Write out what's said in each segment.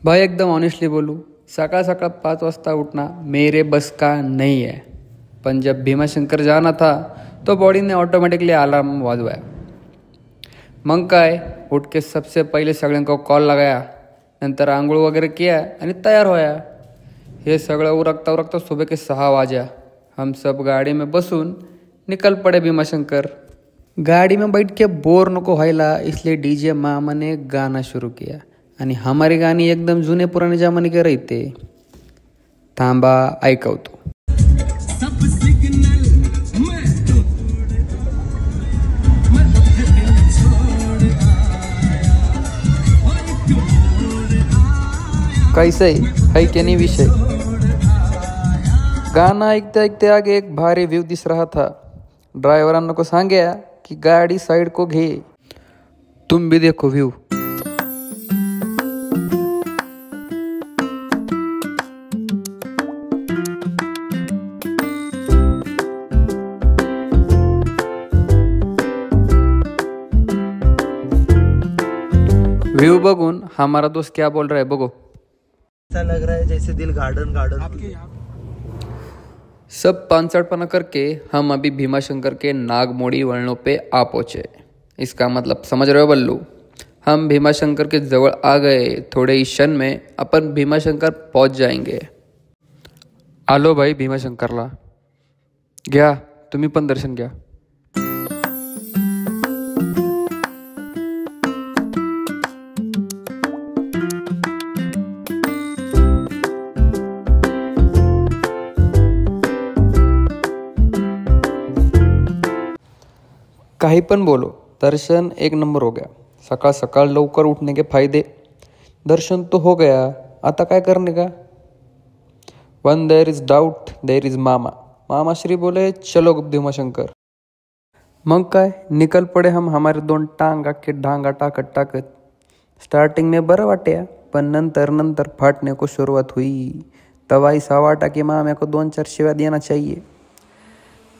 भाई एकदम ऑनेस्टली बोलूँ, सकाळ सकाळ 5 वाजता उठना मेरे बस का नहीं है। पण जब भीमाशंकर जाना था तो बॉडी ने ऑटोमेटिकली अलार्म वाजवाया। मग काय, उठ के सबसे पहिले सगळ्यांना कॉल लगाया, नंतर आंघोळ वगैरे किया आणि तयार होया। ये सगळं उरकता उरकता सुबह के 6 वाजा। हम सब गाड़ी में बसून निकल पड़े भीमाशंकर। गाड़ी में बैठ के बोर नको व्हायला इसलिए डीजे मामा ने गाना शुरू किया आणि हमारी गाणी एकदम जुने पुराने जमाने के रहते। थांबा ऐकवतो। कैसे है के नहीं विषय। गाना ऐकते ऐकते आगे एक भारी व्यू दिस रहा था। ड्राइवरांना को सांगया कि गाड़ी साइड को घे, तुम भी देखो व्यू। व्यू बगुन हमारा दोस्त क्या बोल रहा है बगो। ऐसा लग रहा है जैसे दिल गार्डन गार्डन। सब पांचड़पना करके हम अभी भीमाशंकर के नागमोड़ी वळणों पे आ पहुंचे। इसका मतलब समझ रहे हो बल्लू, हम भीमाशंकर के जवळ आ गए। थोड़े ही क्षण में अपन भीमाशंकर पहुंच जाएंगे। आलो भाई भीमाशंकरला, घ्या तुम्ही पण दर्शन घ्या। काही पण बोलो, दर्शन एक नंबर हो गया। सकाळ सकाळ लवकर उठने के फायदे। दर्शन तो हो गया, आता काय करने का। When there is doubt there is मामा। मामा श्री बोले चलो भीमाशंकर। मग काय, निकल पड़े हम हमारे 2 टांगा के ढांगा टाकत टाकत। स्टार्टिंग में बरं वाटया, पण नंतर नंतर फाटने को शुरुआत हुई। तवाई सावाटा की माम्या को 2-4 शिव्या देना चाहिए,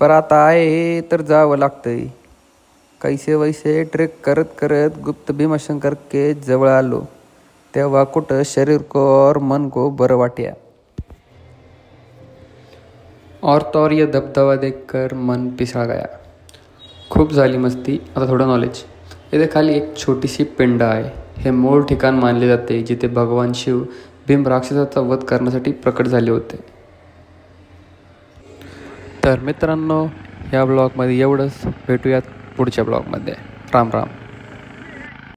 पर आता आए तर जावं लागतंय। कैसे वैसे ट्रेक करत करत गुप्त भीमाशंकर के जवळ आलो, तेव्हा कुठं शरीर को और मन को बरं वाटया। और तो और ये दबदबा देखकर मन पिसळा गया। खूप झाली मस्ती, आता थोडं नॉलेज। इथे खाली एक छोटीशी पिंड आहे। हे मूळ ठिकाण मानले जाते जिथे भगवान शिव भीम राक्षसाचा वध करण्यासाठी प्रकट झाले होते। तर मित्रांनो, या ब्लॉगमध्ये एवढंच। भेटूयात पुढच्या ब्लॉगमध्ये। राम राम।